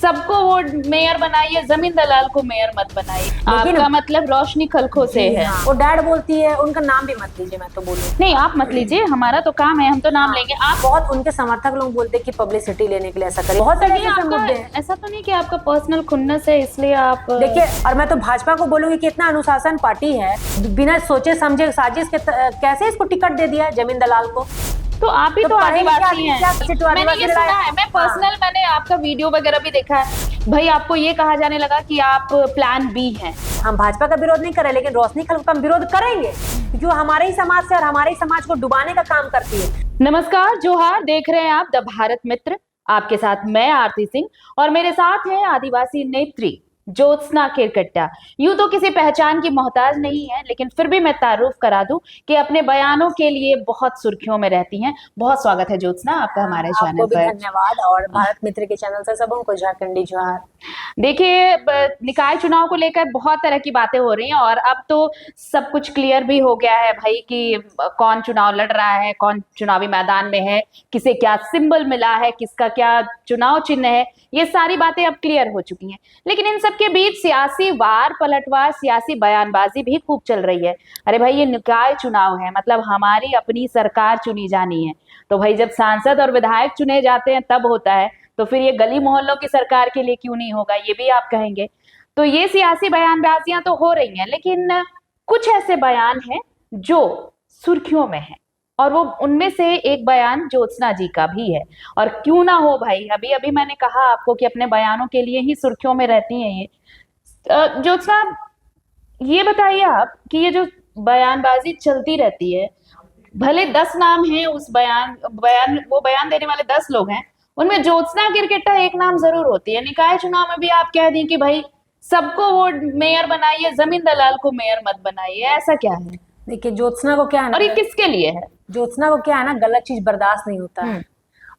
सबको वो मेयर बनाइए, जमीन दलाल को मेयर मत बनाइए। आपका मतलब रोशनी खलखो से है। हाँ, वो डैड बोलती है, उनका नाम भी मत लीजिए, मैं तो बोलूँ। नहीं आप मत लीजिए, हमारा तो काम है, हम तो नाम लेंगे। आप बहुत उनके समर्थक लोग बोलते हैं कि पब्लिसिटी लेने के लिए ऐसा करें, बहुत सारे ये ऐसे आपका मुद्दे हैं। ऐसा तो नहीं कि आपका पर्सनल खुन्नस है इसलिए आप देखिए, और मैं तो भाजपा को बोलूंगी कि इतना अनुशासन पार्टी है, बिना सोचे समझे साजिश के कैसे इसको टिकट दे दिया जमीन दलाल को। तो आप ही तो आदिवासी हैं। मैंने ये सुना है, मैं पर्सनल मैंने आपका वीडियो वगैरह भी देखा है भाई, आपको ये कहा जाने लगा कि आप प्लान बी हैं। हम भाजपा का विरोध नहीं कर रहे, लेकिन रोशनी खलखो का हम विरोध करेंगे क्योंकि वो हमारे ही समाज से और हमारे ही समाज को डुबाने का काम करती है। नमस्कार, जोहार, देख रहे हैं आप द भारत मित्र। आपके साथ मैं आरती सिंह और मेरे साथ है आदिवासी नेत्री ज्योत्सना केरकट्टा। यूं तो किसी पहचान की मोहताज नहीं है, लेकिन फिर भी मैं तारुफ करा दूं कि अपने बयानों के लिए बहुत सुर्खियों में रहती हैं। बहुत स्वागत है ज्योत्सना आपका हमारे चैनल आपको भी पर। धन्यवाद, और भारत मित्र के चैनल से सबको झारखंडी जोहार। देखिए, निकाय चुनाव को लेकर बहुत तरह की बातें हो रही हैं और अब तो सब कुछ क्लियर भी हो गया है भाई कि कौन चुनाव लड़ रहा है, कौन चुनावी मैदान में है, किसे क्या सिंबल मिला है, किसका क्या चुनाव चिन्ह है, ये सारी बातें अब क्लियर हो चुकी हैं। लेकिन इन सबके बीच सियासी वार पलटवार, सियासी बयानबाजी भी खूब चल रही है। अरे भाई, ये निकाय चुनाव है, मतलब हमारी अपनी सरकार चुनी जानी है। तो भाई जब सांसद और विधायक चुने जाते हैं तब होता है, तो फिर ये गली मोहल्लों की सरकार के लिए क्यों नहीं होगा, ये भी आप कहेंगे। तो ये सियासी बयानबाजियां तो हो रही हैं, लेकिन कुछ ऐसे बयान हैं जो सुर्खियों में हैं, और वो उनमें से एक बयान ज्योत्सना जी का भी है। और क्यों ना हो भाई, अभी अभी मैंने कहा आपको कि अपने बयानों के लिए ही सुर्खियों में रहती हैं ये। ज्योत्सना, ये बताइए आप कि ये जो बयानबाजी चलती रहती है, भले 10 नाम हैं उस वो बयान देने वाले 10 लोग हैं, उनमें ज्योत्सना किरकेट्टा एक नाम जरूर होती है। निकाय चुनाव में भी आप कह दी कि भाई सबको वो मेयर बनाइए, जमीन दलाल को मेयर मत बनाइए, ऐसा क्या है? देखिए, ज्योत्सना को क्या है और ये ना, किसके लिए है? ज्योत्सना को क्या है ना, गलत चीज बर्दाश्त नहीं होता है।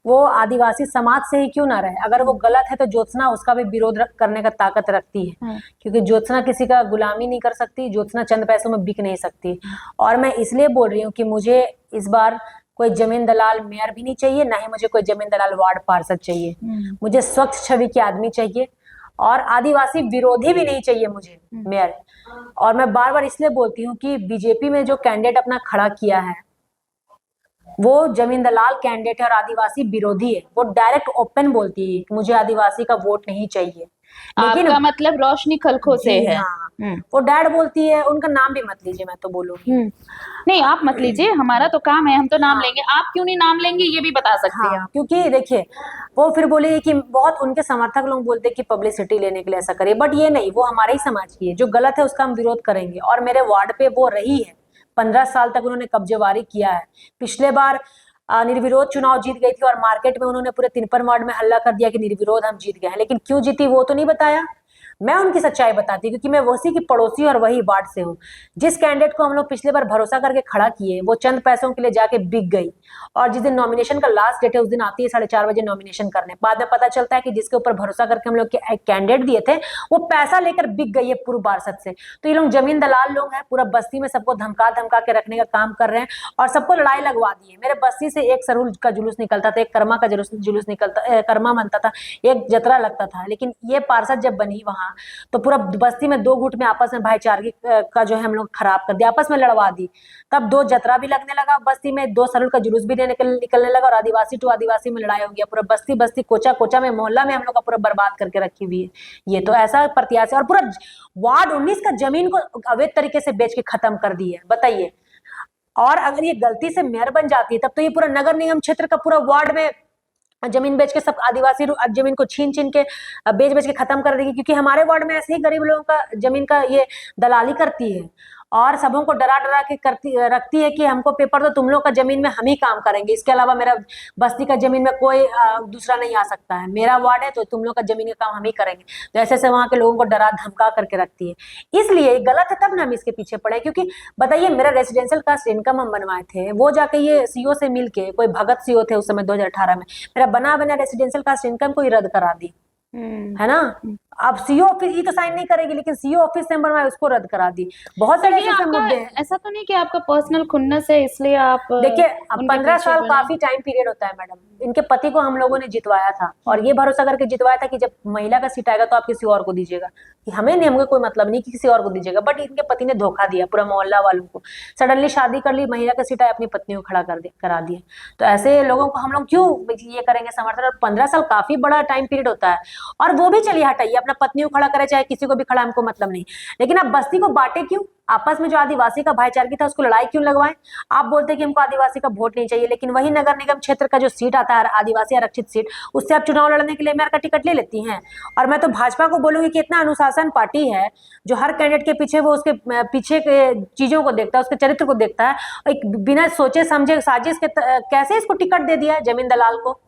वो आदिवासी समाज से ही क्यों ना रहे, अगर वो गलत है तो ज्योत्सना उसका भी विरोध करने का ताकत रखती है, क्योंकि ज्योत्सना किसी का गुलामी नहीं कर सकती, ज्योत्सना चंद पैसों में बिक नहीं सकती। और मैं इसलिए बोल रही हूँ कि मुझे इस बार कोई जमीन दलाल मेयर भी नहीं चाहिए, ना ही मुझे कोई जमीन दलाल वार्ड पार्षद चाहिए। मुझे स्वच्छ छवि के आदमी चाहिए, और आदिवासी विरोधी भी नहीं चाहिए मुझे मेयर। और मैं बार बार इसलिए बोलती हूँ कि बीजेपी में जो कैंडिडेट अपना खड़ा किया है वो जमीन दलाल कैंडिडेट है और आदिवासी विरोधी है। वो डायरेक्ट ओपन बोलती है कि मुझे आदिवासी का वोट नहीं चाहिए, लेकिन आपका मतलब रोशनी खलखो से है। हाँ, वो डैड बोलती है, उनका नाम भी मत लीजिए, मैं तो बोलूंगी। नहीं आप मत लीजिए, हमारा तो काम है, हम तो नाम लेंगे। आप क्यों नहीं नाम लेंगे ये भी बता सकते हैं। क्योंकि देखिए, वो फिर बोले कि बहुत उनके समर्थक लोग बोलते हैं कि पब्लिसिटी लेने के लिए ऐसा करिए, बट ये नहीं, वो हमारे ही समाज की है, जो गलत है उसका हम विरोध करेंगे। और मेरे वार्ड पे वो रही है, 15 साल तक उन्होंने कब्जेवारी किया है। पिछले बार निर्विरोध चुनाव जीत गई थी, और मार्केट में उन्होंने पूरे तिरपन वार्ड में हल्ला कर दिया कि निर्विरोध हम जीत गए हैं, लेकिन क्यों जीती वो तो नहीं बताया। मैं उनकी सच्चाई बताती, क्योंकि मैं वही की पड़ोसी और वही वार्ड से हूँ। जिस कैंडिडेट को हम लोग पिछले बार भरोसा करके खड़ा किए, वो चंद पैसों के लिए जाके बिक गई। और जिस दिन नॉमिनेशन का लास्ट डेट है उस दिन आती है 4:30 बजे नॉमिनेशन करने, बाद में पता चलता है कि जिसके ऊपर भरोसा करके हम लोग कैंडिडेट दिए थे वो पैसा लेकर बिक गई है पूर्व पार्षद से। तो ये लोग जमीन दलाल लोग हैं, पूरा बस्ती में सबको धमका धमका के रखने का काम कर रहे हैं और सबको लड़ाई लगवा दी है। मेरे बस्ती से एक सरूल का जुलूस निकलता था, एक कर्मा का जुलूस निकलता, कर्मा बनता था, एक जतरा लगता था, लेकिन ये पार्षद जब बनी वहां तो पूरा बस्ती में दो गुट में आपस में भाईचारगी का जो है हम लोग खराब कर दिया, आपस में लड़वा दी। तब 2 जतरा भी लगने लगा बस्ती में, 2 सरूल का जुलूस भी निकलने लगा, और आदिवासी टू आदिवासी में लड़ाई हो गया। पूरा बस्ती बस्ती कोचा कोचा में मोहल्ला में हम लोग का पूरा बर्बाद करके रखी हुई है। ये तो ऐसा प्रत्याशी, और पूरा वार्ड 19 का जमीन को अवैध तरीके से बेच के खत्म कर दी है, बताइए। और अगर ये गलती से मेयर बन जाती है तब तो ये पूरा नगर निगम क्षेत्र का पूरा वार्ड में जमीन बेच के सब आदिवासी जमीन को छीन छीन के बेच के खत्म कर देगी, क्योंकि हमारे वार्ड में ऐसे ही गरीब लोगों का जमीन का ये दलाली करती है और सबों को डरा डरा के रखती है कि हमको पेपर दो, तुम लोग का जमीन में हम ही काम करेंगे, इसके अलावा मेरा बस्ती का जमीन में कोई दूसरा नहीं आ सकता है, मेरा वार्ड है तो तुम लोग का जमीन का काम हम ही करेंगे। तो ऐसे ऐसे वहां के लोगों को डरा धमका करके रखती है। इसलिए ये गलत है, तब ना हम इसके पीछे पड़े। क्योंकि बताइए, मेरा रेसिडेंशियल कास्ट इनकम हम बनवाए थे, वो जाके ये सीओ से मिलके, कोई भगत सीओ थे उस समय 2018 में, मेरा बना रेसिडेंशियल कास्ट इनकम को ही रद्द करा दी, है ना। अब सीओ ऑफिस ये तो साइन नहीं करेगी, लेकिन सीओ ऑफिस से बनवाए उसको रद्द करा दी। बहुत सारे ये ऐसे आपका मुद्दे हैं। ऐसा तो नहीं कि आपका पर्सनल खुन्नस है इसलिए आप देखिए अब उनके 15 पीछे साल बोले? काफी टाइम पीरियड होता है मैडम। इनके पति को हम लोगों ने जितवाया था और ये भरोसा करके जितवाया था कि जब महिला का सीट आएगा तो आप किसी और को दीजिएगा, कि हमें नहीं, हमको कोई मतलब नहीं कि किसी और को दीजिएगा। बट इनके पति ने धोखा दिया पूरा मोहल्ला वालों को। सडनली शादी कर ली, महिला का सीट आया, अपनी पत्नी को खड़ा करा दिया। तो ऐसे लोगों को हम लोग क्यों ये करेंगे समर्थन? और 15 साल काफी बड़ा टाइम पीरियड होता है। और वो भी चलिए हटाइए, अपना पत्नी को खड़ा करे चाहे किसी को भी खड़ा, हमको मतलब नहीं। लेकिन आप बस्ती को बांटे क्यों? आपस में जो आदिवासी का भाईचारगी था उसको लड़ाई क्यों लगवाएं? आप बोलते हैं कि हमको आदिवासी का वोट नहीं चाहिए, लेकिन वही नगर निगम क्षेत्र का जो सीट आता है आदिवासी आरक्षित सीट, उससे आप चुनाव लड़ने के लिए मेयर का टिकट ले लेती हैं। और मैं तो भाजपा को बोलूंगी कि इतना अनुशासन पार्टी है जो हर कैंडिडेट के पीछे वो उसके पीछे के चीजों को देखता है, उसके चरित्र को देखता है। एक बिना सोचे समझे साजिश के कैसे इसको टिकट दे दिया जमीन दलाल को?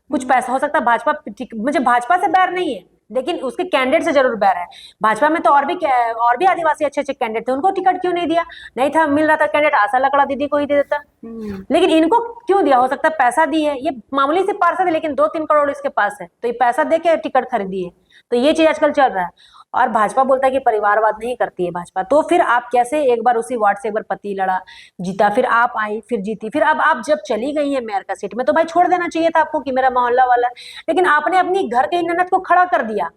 कुछ पैसा हो सकता है भाजपा, मुझे भाजपा से बैर नहीं है, लेकिन उसके कैंडिडेट से जरूर बैर है। भाजपा में तो और भी आदिवासी अच्छे अच्छे कैंडिडेट थे, उनको टिकट क्यों नहीं दिया? नहीं था मिल रहा था कैंडिडेट, आशा लकड़ा दीदी को ही दे देता। लेकिन इनको क्यों दिया? हो सकता है पैसा दी है, ये मामूली सी पार्षद है लेकिन 2-3 करोड़ इसके पास है, तो ये पैसा दे के टिकट खरीदी है। तो ये चीज आजकल चल रहा है। और भाजपा बोलता है कि परिवारवाद नहीं करती है भाजपा। तो फिर आप कैसे एक बार उसी वार्ड से एक बार पति लड़ा, जीता, फिर आप आई, फिर जीती, फिर अब आप जब चली गई है मेयर का सीट में, तो भाई छोड़ देना चाहिए था आपको कि मेरा मोहल्ला वाला है। लेकिन आपने अपनी घर के ननद को खड़ा कर दिया,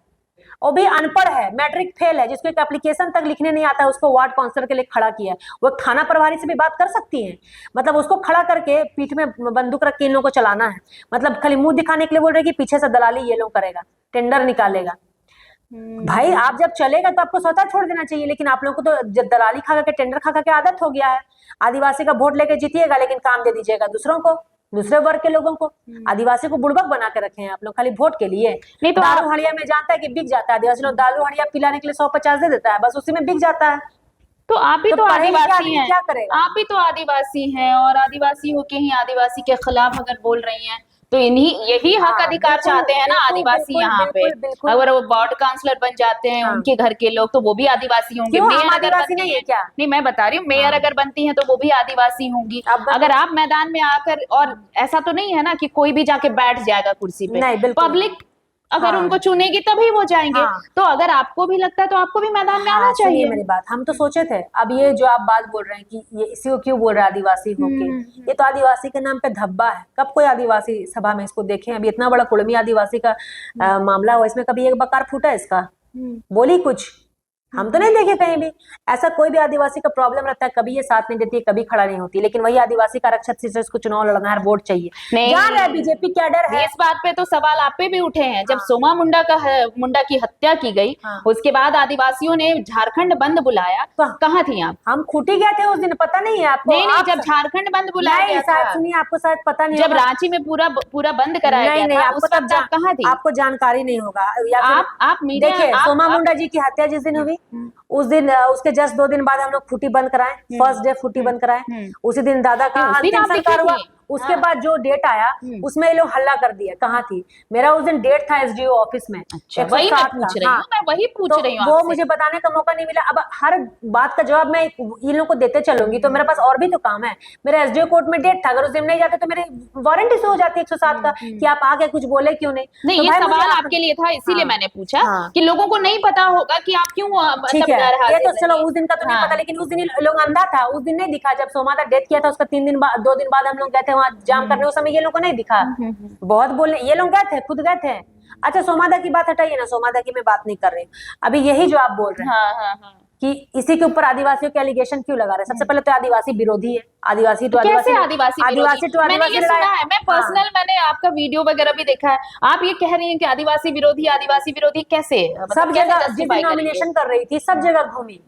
वो भी अनपढ़ है, मैट्रिक फेल है, जिसको एक एप्लीकेशन तक लिखने नहीं आता है, उसको वार्ड काउंसलर के लिए खड़ा किया। वो थाना प्रभारी से भी बात कर सकती है, मतलब उसको खड़ा करके पीठ में बंदूक रख के इन लोगों को चलाना है। मतलब खाली मुंह दिखाने के लिए बोल रहे कि पीछे से दलाली ये लोग करेगा, टेंडर निकालेगा। भाई आप जब चलेगा तो आपको स्वतः छोड़ देना चाहिए, लेकिन आप लोगों को तो दलाली खा के टेंडर खा के आदत हो गया है। आदिवासी का वोट लेके जीतिएगा लेकिन काम दे दीजिएगा दूसरों को, दूसरे वर्ग के लोगों को। आदिवासी को बुड़बक बना के रखे हैं आप लोग खाली वोट के लिए। नहीं तो दारू हड़िया में जानता है कि बिक जाता है, आदिवासी लोग दारू हड़िया पिलाने के लिए 150 दे देता है, बस उसी में बिक जाता है। तो आप भी तो पढ़े लिखे आदिवासी आदमी हैं, क्या करेगा? आप भी तो आदिवासी हैं, और आदिवासी होके ही आदिवासी के खिलाफ अगर बोल रही हैं तो इन्हीं यही हक हाँ, अधिकार बिल्कुल, चाहते हैं ना बिल्कुल, आदिवासी बिल्कुल, यहाँ पे। बिल्कुल, बिल्कुल। अगर वो वार्ड काउंसलर बन जाते हैं हाँ। उनके घर के लोग, तो वो भी आदिवासी होंगे। क्यों, हम मेयर अगर आदिवासी बनती नहीं है हैं, क्या? नहीं मैं बता रही हूँ, मेयर हाँ। अगर बनती हैं तो वो भी आदिवासी होंगी। अब अगर आप मैदान में आकर, और ऐसा तो नहीं है ना कि कोई भी जाके बैठ जाएगा कुर्सी पे, नहीं, बिल्कुल। पब्लिक अगर हाँ। उनको चुनेगी तभी वो जाएंगे। हाँ। तो अगर आपको भी लगता है तो आपको भी मैदान में आना हाँ, सुनिए चाहिए। मेरी बात, हम तो सोचे थे। अब ये जो आप बात बोल रहे हैं कि ये इसी को क्यों बोल रहे हैं आदिवासी होके, ये तो आदिवासी के नाम पे धब्बा है। कब कोई आदिवासी सभा में इसको देखे? अभी इतना बड़ा कुड़मी आदिवासी का मामला हुआ, इसमें कभी एक बकार फूटा इसका? बोली कुछ? हम तो नहीं देखे कहीं भी। ऐसा कोई भी आदिवासी का प्रॉब्लम रहता है, कभी ये साथ नहीं देती है, कभी खड़ा नहीं होती। लेकिन वही आदिवासी का आरक्षित सीट से इसको चुनाव लड़ना है, वोट चाहिए। जान रहा है बीजेपी क्या डर है? इस बात पे तो सवाल आप पे भी उठे हैं। जब हाँ। सोमा मुंडा की हत्या की गई, हाँ। उसके बाद आदिवासियों ने झारखंड बंद बुलाया। कहाँ थी आप? हम खूटी गए थे उस दिन, पता नहीं है आपको? नहीं, आप जब झारखंड बंद बुलाया नहीं, गया शायद था, सुनिए, आपको शायद पता नहीं जब होगा। रांची में पूरा बंद कराया नहीं, गया था, आपको उस वक्त आप कहाँ थी? आपको जानकारी नहीं होगा, या फिर आप मीडिया, देखिए सोमा मुंडा जी की हत्या जिस दिन हुई, उस दिन उसके जस्ट 2 दिन बाद हम लोग फूटी बंद कराए, फर्स्ट डे फूटी बंद कराए। उसी दिन दादा का उस दिन अंतिम आप दिखी संस्कार हुआ। थी? उसके बाद जो डेट आया उसमें ये लोग हल्ला कर दिया। कहाँ थी? मेरा उस दिन डेट था एसडीओ ऑफिस में। अच्छा, वही मैं 107 पूछ का। रही हाँ। हूँ, मैं वही पूछ तो रही हूँ वो आपसे। मुझे बताने का मौका नहीं मिला। अब हर बात का जवाब मैं इन लोगों को देते चलूंगी तो मेरे पास और भी तो काम है। मेरा एसडीओ कोर्ट में डेट था, अगर उस दिन नहीं जाते तो मेरे वारंट इशू हो जाती 107 का कि आप आगे कुछ बोले क्यों नहीं। नहीं, तो ये भाई मुझे सवाल आपके लिए था, इसीलिए हाँ। मैंने पूछा हाँ। कि लोगों को नहीं पता होगा कि आप क्यों ठीक मतलब है, ये नाराज तो चलो रहे। उस दिन का तो नहीं हाँ। पता, लेकिन उस दिन ये लोग अंधा था, उस दिन नहीं दिखा। जब सोमादा डेथ किया था उसका 2 दिन बाद हम लोग गए थे वहां जाम करने, उस समय ये लोग को नहीं दिखा। बहुत बोलने ये लोग गए थे, खुद गए थे। अच्छा सोमादा की बात हटाइए ना, सोमादा की मैं बात नहीं कर रही हूँ। अभी यही जो आप बोल रहे हैं हाँ। कि इसी के ऊपर आदिवासियों के एलिगेशन क्यों लगा रहे हैं? सबसे पहले तो आदिवासी विरोधी है। आदिवासी टू कैसे आदिवासी, आदिवासी आदिवासी टू मैंने आदिवासी ये लड़ाई। सुना है, मैं हाँ। पर्सनल मैंने आपका वीडियो वगैरह भी देखा है। आप ये कह रही हैं कि आदिवासी विरोधी कैसे? मतलब सब कैसे जगह जिस justify दिन करेंगे? नॉमिनेशन कर रही थी सब जगह घूमी,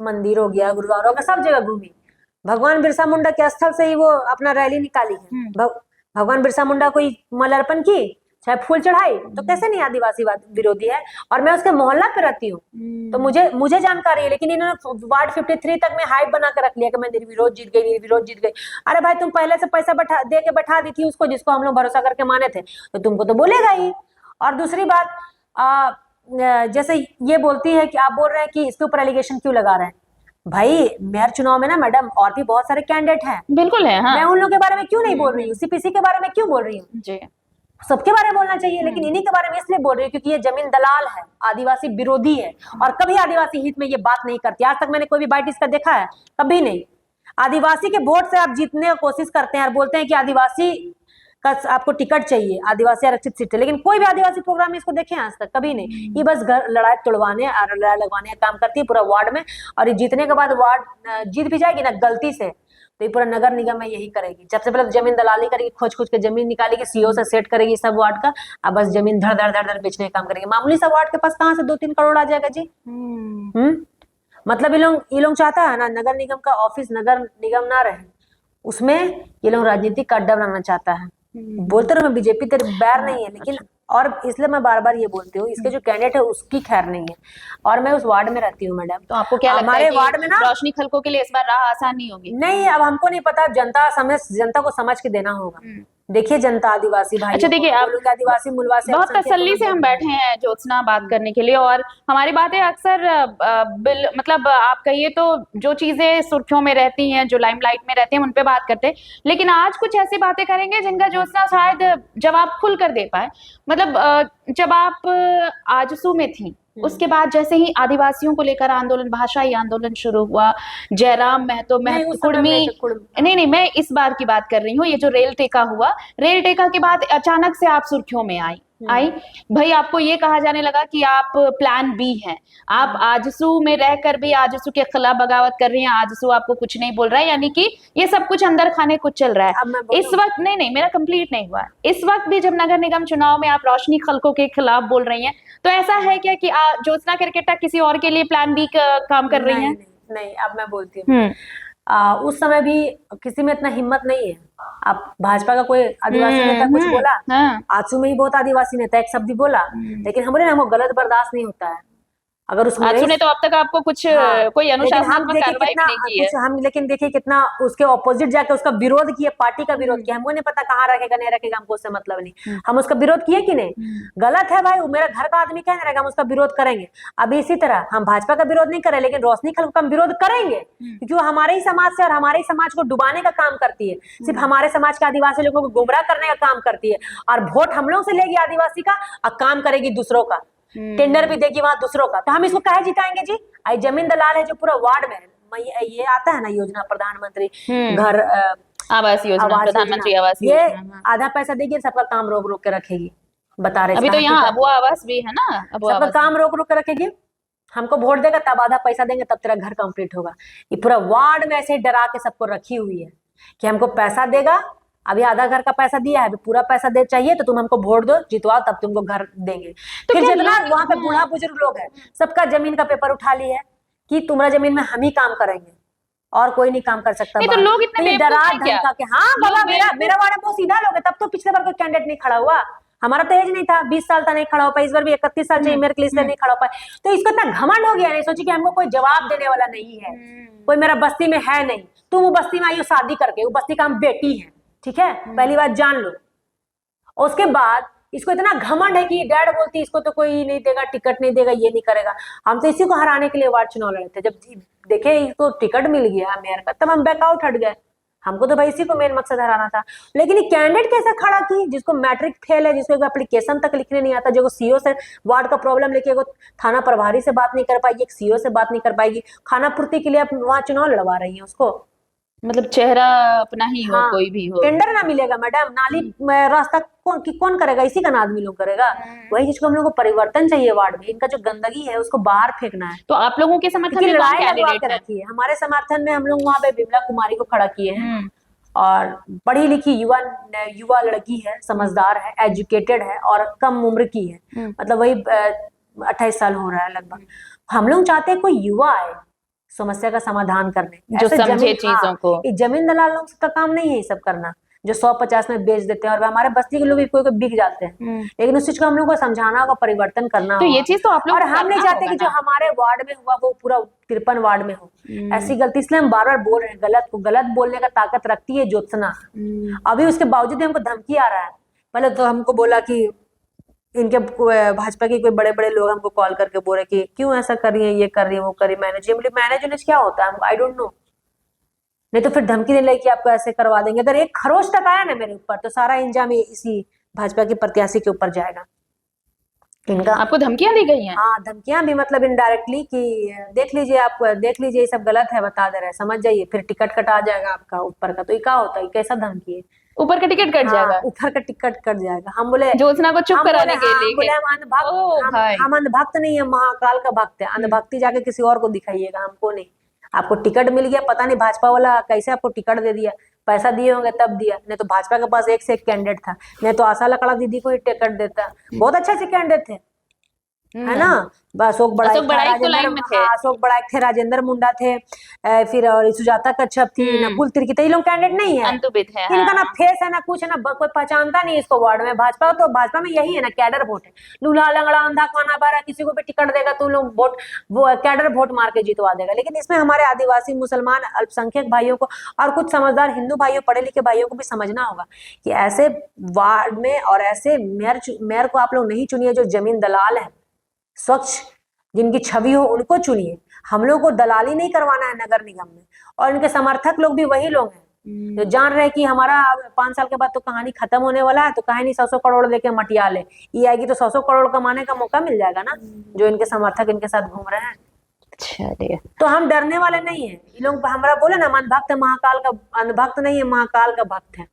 मंदिर हो गया, गुरुद्वारा हो गया, सब जगह घूमी। भगवान बिरसा मुंडा के स्थल से ही वो अपना रैली निकाली है। भगवान बिरसा मुंडा को माल्यार्पण की, चाहे फूल चढ़ाई, तो कैसे नहीं आदिवासी विरोधी है? और मैं उसके मोहल्ला पे रहती हूँ तो मुझे जानकारी है। लेकिन इन्होंने वार्ड 53 तक में हाइप बना के रख लिया कि मैं निर्विरोध जीत गई। अरे भाई तुम पहले से पैसा दे के बैठा दी थी उसको, जिसको हम लोग भरोसा करके माने थे, तो तुमको तो बोलेगा ही। और दूसरी बात, जैसे ये बोलती है कि आप बोल रहे हैं कि इसके ऊपर एलिगेशन क्यों लगा रहे हैं? भाई मेयर चुनाव में ना मैडम और भी बहुत सारे कैंडिडेट हैं, बिल्कुल है। हाँ। मैं उन लोगों के बारे में क्यों नहीं बोल रही हूँ? सीपीसी के बारे में क्यों बोल रही हूँ? जी। सबके बारे में बोलना चाहिए, लेकिन इन्हीं के बारे में इसलिए बोल रही हूँ क्योंकि ये जमीन दलाल है, आदिवासी विरोधी है और कभी आदिवासी हित में ये बात नहीं करती। आज तक मैंने कोई भी बाइट इसका देखा है? कभी नहीं। आदिवासी के वोट से आप जीतने की कोशिश करते हैं और बोलते हैं कि आदिवासी का आपको टिकट चाहिए, आदिवासी आरक्षित सीट है, लेकिन कोई भी आदिवासी प्रोग्राम में इसको देखे आज तक? कभी नहीं। ये बस लड़ाई तोड़वाने और लड़ाई लगवाने का काम करती है पूरा वार्ड में, और ये जीतने के बाद वार्ड जीत भी जाएगी ना गलती से, तो ये पूरा नगर निगम में यही करेगी। सबसे पहले जमीन दलाली करेगी, खोज खोज के जमीन निकालेगी, सीओ से सेट करेगी सब वार्ड का, अब बस जमीन धड़ धड़ धड़ धड़ बेचने का काम करेगी। मामूली सा वार्ड के पास कहाँ से 2-3 करोड़ आ जाएगा जी? मतलब ये लोग चाहता है ना नगर निगम का ऑफिस नगर निगम ना रहे, उसमें ये लोग राजनीतिक अड्डा बनाना चाहता है। बोलते रहो मैं बीजेपी तेरे बैर नहीं है, लेकिन और इसलिए मैं बार बार ये बोलती हूँ, इसके जो कैंडिडेट है उसकी खैर नहीं है, और मैं उस वार्ड में रहती हूँ मैडम। तो आपको क्या लगता हमारे है कि वार्ड में ना रोशनी खलको के लिए इस बार राह आसान नहीं होगी? नहीं, अब हमको नहीं पता, जनता को समझ के देना होगा। देखिए जनता आदिवासी भाई, अच्छा देखिए, आप आदिवासी मूलवा से बहुत तसल्ली से हम बैठे हैं ज्योत्सना बात करने के लिए, और हमारी बातें अक्सर मतलब आप कहिए तो जो चीजें सुर्खियों में रहती हैं, जो लाइमलाइट में रहती हैं, उन पे बात करते हैं, लेकिन आज कुछ ऐसी बातें करेंगे जिनका ज्योत्सना शायद जवाब खुल कर दे पाए। मतलब जब आप आजसू में थी, उसके बाद जैसे ही आदिवासियों को लेकर आंदोलन, भाषाई आंदोलन शुरू हुआ, जयराम महतो कुर्मी, नहीं, मैं इस बार की बात कर रही हूँ, ये जो रेल टेका हुआ, रेल टेका के बाद अचानक से आप सुर्खियों में आई भाई, आपको ये कहा जाने लगा कि आप प्लान बी हैं, आप आजसू में रहकर भी आजसू के खिलाफ बगावत कर रही हैं, आजसू आपको कुछ नहीं बोल रहा है, यानी कि ये सब कुछ अंदर खाने कुछ चल रहा है इस वक्त। नहीं, मेरा कंप्लीट नहीं हुआ। इस वक्त भी जब नगर निगम चुनाव में आप रोशनी खलको के खिलाफ बोल रही हैं, तो ऐसा है क्या कि ज्योत्सना क्रिकेटा किसी और के लिए प्लान बी का काम कर रही हैं? नहीं, अब मैं बोलती हूँ, उस समय भी किसी में इतना हिम्मत नहीं है। आप भाजपा का कोई आदिवासी नेता कुछ बोला, आजसू में ही बहुत आदिवासी नेता एक शब्द बोला, लेकिन हमारे ना वो गलत बर्दाश्त नहीं होता है। अगर उसमें आजसू ने तो अब तक आपको कुछ कोई अनुशासनात्मक कार्रवाई भी नहीं की है। हम लेकिन देखिए कितना उसके ऑपोजिट जाके उसका विरोध किया, पार्टी का विरोध किया। हमको नहीं पता कहाँ रखेगा नहीं रखेगा, हमको उससे मतलब नहीं, हम उसका विरोध किए कि नहीं? गलत है भाई, मेरा घर का आदमी क्या रहेगा, हम उसका विरोध करेंगे। अब इसी तरह हम भाजपा का विरोध नहीं करें, लेकिन रोशनी खलको का हम विरोध करेंगे, क्योंकि वो हमारे ही समाज से और हमारे ही समाज को डुबाने का काम करती है, सिर्फ हमारे समाज के आदिवासी लोगों को गुमराह करने का काम करती है, और वोट हम लोग से लेगी आदिवासी का और काम करेगी दूसरों का, टेंडर भी देगी वहां दूसरों का। तो हम इसको काहे जिताएंगे जी? आई जमीन दलाल है जो पूरा वार्ड में ये आता है ना योजना, प्रधानमंत्री घर आवास योजना, प्रधानमंत्री आवास योजना, ये आधा पैसा देगी, सबका काम रोक रोक के रखेगी। बता रहे अभी तो यहाँ अबुआ आवास भी है ना, सबका काम रोक रोक के रखेगी। हमको वोट देगा तब आधा पैसा देंगे, तब तेरा घर कंप्लीट होगा। ये पूरा वार्ड में ऐसे डरा के सबको रखी हुई है कि हमको पैसा देगा, अभी आधा घर का पैसा दिया है, अभी पूरा पैसा दे चाहिए तो तुम हमको वोट दो, जितवाओ, तब तुमको घर देंगे। तो फिर जितना वहां पे बूढ़ा बुजुर्ग लोग है, सबका जमीन का पेपर उठा ली है कि तुम्हारा जमीन में हम ही काम करेंगे और कोई नहीं काम कर सकता। तो लोग इतने डरा धमका के, हाँ बाबा मेरा वार्ड बहुत सीधा लोग है, तब तो पिछले बार कोई कैंडिडेट नहीं खड़ा हुआ, हमारा तो एज नहीं था, 20 साल था नहीं खड़ा हो पाया, इस बार भी 31 साल चाहिए मेरे के लिए, इसलिए नहीं खड़ा हो पाया। तो इसको इतना घमंड हो गया, नहीं सोची कि हमको कोई जवाब देने वाला नहीं है, कोई मेरा बस्ती में है नहीं, तुम वो बस्ती में आई हो शादी करके, वो बस्ती का हम बेटी है, ठीक है, पहली बात जान लो। उसके बाद इसको इतना घमंड है कि डैड बोलती इसको तो कोई नहीं देगा, टिकट नहीं देगा, ये नहीं करेगा। हम तो इसी को हराने के लिए वार्ड चुनाव लड़े थे, जब देखे इसको टिकट मिल गया मेयर का, तब हम बैकआउट हट गए। हमको तो भाई इसी को मेन मकसद हराना था। लेकिन ये कैंडिडेट कैसे खड़ा की, जिसको मैट्रिक फेल है, जिसको एप्लीकेशन तक लिखने नहीं आता, जो सीओ से वार्ड का प्रॉब्लम लेके वो थाना प्रभारी से बात नहीं कर पाएगी, एक सीओ से बात नहीं कर पाएगी, खाना पूर्ति के लिए आप वहां चुनाव लड़वा रही है उसको। मतलब चेहरा अपना ही हो, कोई भी हो, टेंडर ना मिलेगा मैडम, नाली रास्ता कौन करेगा? इसी का आदमी लोग करेगा। वही जिसको हम लोग को परिवर्तन चाहिए वार्ड में, इनका जो गंदगी है उसको बाहर फेंकना है। तो आप लोगों के समर्थन में कौन कैंडिडेट है? हमारे समर्थन में हम लोग वहाँ पे विमला कुमारी को खड़ा किए हैं, और पढ़ी लिखी युवा लड़की है, समझदार है, एजुकेटेड है और कम उम्र की है, मतलब वही 28 साल हो रहा है लगभग। हम लोग चाहते हैं कोई युवा आए समस्या का समाधान करने, जो समझे चीजों को। जमीन दलाल लोग का काम नहीं है ये सब करना, जो 150 में बेच देते हैं, और हमारे बस्ती के लोग भी कोई बिक जाते हैं। लेकिन उस चीज को हम लोग को समझाना होगा, परिवर्तन करना होगा। तो ये चीज तो आप लोग, और हम नहीं चाहते कि जो हमारे वार्ड में हुआ वो पूरा 53 वार्ड में हो ऐसी गलती। इसलिए हम बार बार बोल रहे हैं, गलत को गलत बोलने का ताकत रखती है ज्योत्सना। अभी उसके बावजूद हमको धमकी आ रहा है। पहले तो हमको बोला कि इनके भाजपा के कोई बड़े बड़े लोग हमको कॉल करके बोल रहे कि क्यों ऐसा कर रही है, ये कर रही है, वो कर रही है। मैनेज क्या होता है आई डोंट नो। नहीं तो फिर धमकी देने लगी कि आपको ऐसे करवा देंगे। अगर एक खरोच तक आया ना मेरे ऊपर तो सारा इंजाम इसी भाजपा के प्रत्याशी के ऊपर जाएगा इनका। आपको धमकियां दी गई हैं? हाँ, धमकियां भी, मतलब इनडायरेक्टली कि देख लीजिए, आप देख लीजिए, ये सब गलत है, बता दे रहे हैं, समझ जाइए, फिर टिकट कटा जाएगा आपका ऊपर का। तो ये क्या होता है, कैसा धमकी है? ऊपर का टिकट कट जाएगा? हाँ, ऊपर का टिकट कट जाएगा। हम बोले ज्योत्सना को चुप हम बोले कराने के हाँ, लिए बोले कि- हम अंधभक्त, भाई। हम अंधभक्त नहीं है, महाकाल का भक्त है। अंधभक्ति जाके किसी और को दिखाइएगा, हमको नहीं। आपको टिकट मिल गया, पता नहीं भाजपा वाला कैसे आपको टिकट दे दिया, पैसा दिए होंगे तब दिया, नहीं तो भाजपा के पास एक से एक कैंडिडेट था, नहीं तो आशा लकड़ा दीदी को ही टिकट देता। बहुत अच्छे से कैंडिडेट थे, है ना। अशोक बड़ाई अशोक बड़ाई तो लाइन में थे। हाँ, अशोक बड़ाई थे, राजेंद्र मुंडा थे, फिर और सुजाता कच्छप थी, नकुल तिर्की, तो ये लोग कैंडिडेट नहीं है। अंतुबित है। इनका हाँ। ना फेस है ना कुछ है ना, कोई पहचानता नहीं इसको वार्ड में। भाजपा तो भाजपा में यही है ना, कैडर वोट है। लूल्हा लंगड़ा अंधा खाना बारा, किसी को भी टिकट देगा तो लोग वोट, वो कैडर वोट मार के जितवा देगा। लेकिन इसमें हमारे आदिवासी, मुसलमान, अल्पसंख्यक भाइयों को और कुछ समझदार हिंदू भाइयों, पढ़े लिखे भाइयों को भी समझना होगा कि ऐसे वार्ड में और ऐसे मेयर को आप लोग नहीं चुनिए जो जमीन दलाल है, स्वच्छ जिनकी छवि हो उनको चुनिए। हम लोग को दलाली नहीं करवाना है नगर निगम में। और इनके समर्थक लोग भी वही लोग हैं जो जान रहे कि हमारा 5 साल के बाद तो कहानी खत्म होने वाला है, तो कहीं नहीं 100 करोड़ देके मटिया ले, ये आएगी तो 100 करोड़ कमाने का मौका मिल जाएगा ना, जो इनके समर्थक इनके साथ घूम रहे हैं। चलिए, तो हम डरने वाले नहीं है। ये लोग हमारा बोले ना, अंधभक्त महाकाल का, अंधभक्त नहीं है, महाकाल का भक्त है।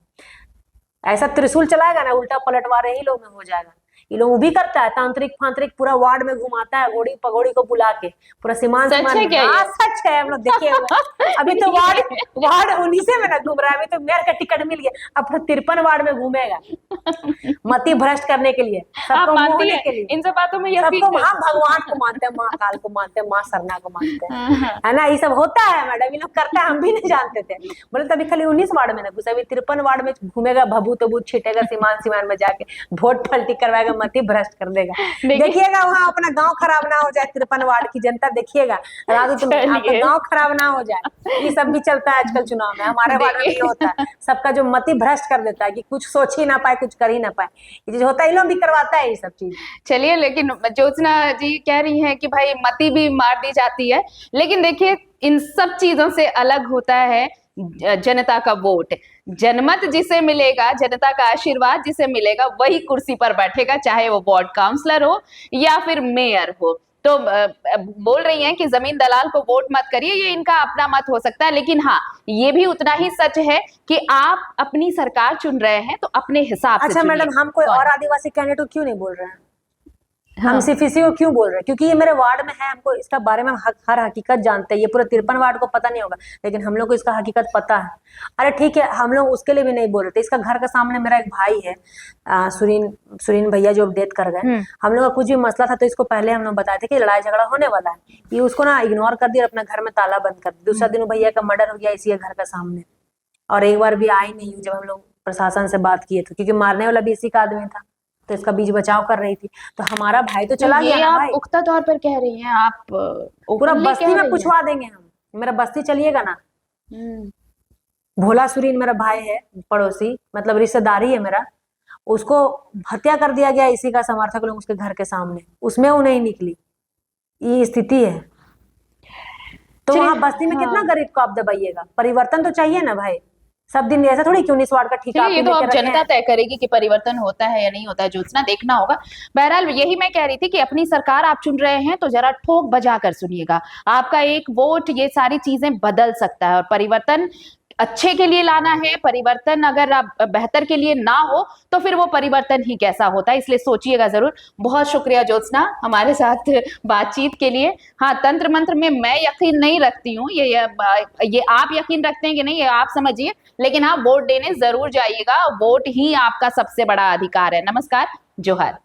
ऐसा त्रिशूल चलाएगा ना, उल्टा पलटवार ही लोग में हो जाएगा। ये लोग भी करता है, तांत्रिक फांत्रिक पूरा वार्ड में घुमाता है, घोड़ी पगोड़ी को बुला के पूरा सीमान सच है क्या ये? सच है, हम लोग देखे हुए। अभी तो वार्ड 19 में ना घूम रहा है, अभी तो मेयर का टिकट मिल गया, अब तो 53 वार्ड में घूमेगा मति भ्रष्ट करने के लिए, आप सबको मानती मोहने हैं के लिए। इन सब बातों में यकीन सबको है? हम भगवान को मानते हैं, महाकाल को मानते हैं, माँ सरना को मानते हैं, हाँ। है ना। ये सब होता है मैडम, ये लोग करता है, हम भी नहीं जानते थे। बोले तभी खाली 19 वार्ड में ना घुसा, अभी 53 वार्ड में घूमेगा, भभूत तबूत छिटेगा, सीमान में जाके वोट पलटी करवाएगा, मति भ्रष्ट कर देगा। देखिएगा वहां अपना गांव खराब ना हो जाए, 53 वार्ड की जनता देखिएगा, राजू तुम आपका गांव खराब ना हो जाए। ये सब भी चलता है आजकल चुनाव में, हमारे वार्ड में ये होता है, सबका जो मति भ्रष्ट कर देता है कि कुछ सोच ही ना पाए, कुछ कर ही ना पाए, ये जो होता है, ये लोग भी करवाता है ये सब चीज। चलिए, लेकिन ज्योत्सना जी कह रही हैं कि भाई मती भी मार दी जाती है, लेकिन देखिए इन सब चीजों से अलग होता है जनता का वोट। जनमत जिसे मिलेगा, जनता का आशीर्वाद जिसे मिलेगा, वही कुर्सी पर बैठेगा, चाहे वो वार्ड काउंसलर हो या फिर मेयर हो। तो बोल रही हैं कि जमीन दलाल को वोट मत करिए, ये इनका अपना मत हो सकता है, लेकिन हाँ, ये भी उतना ही सच है कि आप अपनी सरकार चुन रहे हैं तो अपने हिसाब से अच्छा चुनिए। मैडम, हम कोई और आदिवासी कैंडिडेट को क्यों नहीं बोल रहे हैं? हाँ। हम सिर्फ इसी को क्यों बोल रहे हैं? क्योंकि ये मेरे वार्ड में है, हमको इसका बारे में हर हकीकत जानते हैं। ये पूरे 53 वार्ड को पता नहीं होगा, लेकिन हम लोग को इसका हकीकत पता है। अरे ठीक है, हम लोग उसके लिए भी नहीं बोल रहे थे। इसका घर के सामने मेरा एक भाई है, सुरीन भैया, जो डेथ कर गए। हम लोग का कुछ भी मसला था तो इसको पहले हम लोग बताए थे कि लड़ाई झगड़ा होने वाला है, ये उसको ना इग्नोर कर दिया, अपना घर में ताला बंद कर दिया। दूसरा दिन भैया का मर्डर हो गया इसी घर के सामने, और एक बार भी आई नहीं जब हम लोग प्रशासन से बात किए थे, क्योंकि मारने वाला भी इसी का आदमी था, तो इसका बीच बचाव कर रही थी। तो हमारा भाई तो चला गया ना भाई। आप पुख्ता तौर पर कह रही हैं, आप पूरा बस्ती में पूछवा देंगे हम, मेरा बस्ती चलिएगा ना। भोला सुरीन मेरा भाई है, पड़ोसी, मतलब रिश्तेदारी है मेरा, उसको हत्या कर दिया गया इसी का समर्थक लोग उसके घर के सामने, उसमें वो नहीं निकली, ये स्थिति है। तो वहां बस्ती में कितना गरीब को आप दबाइएगा? परिवर्तन तो चाहिए ना भाई, सब दिन ऐसा थोड़ी क्यों 19 वार्ड का ठेका ये तो अब जनता तय करेगी कि परिवर्तन होता है या नहीं होता है, ज्योत्सना, देखना होगा। बहरहाल यही मैं कह रही थी कि अपनी सरकार आप चुन रहे हैं तो जरा ठोक बजा कर सुनिएगा, आपका एक वोट ये सारी चीजें बदल सकता है। और परिवर्तन अच्छे के लिए लाना है, परिवर्तन अगर आप बेहतर के लिए ना हो तो फिर वो परिवर्तन ही कैसा होता है, इसलिए सोचिएगा जरूर। बहुत शुक्रिया ज्योत्सना हमारे साथ बातचीत के लिए। हाँ, तंत्र मंत्र में मैं यकीन नहीं रखती हूँ, ये आप यकीन रखते हैं कि नहीं ये आप समझिए, लेकिन हाँ, वोट देने जरूर जाइएगा, वोट ही आपका सबसे बड़ा अधिकार है। नमस्कार, जोहार।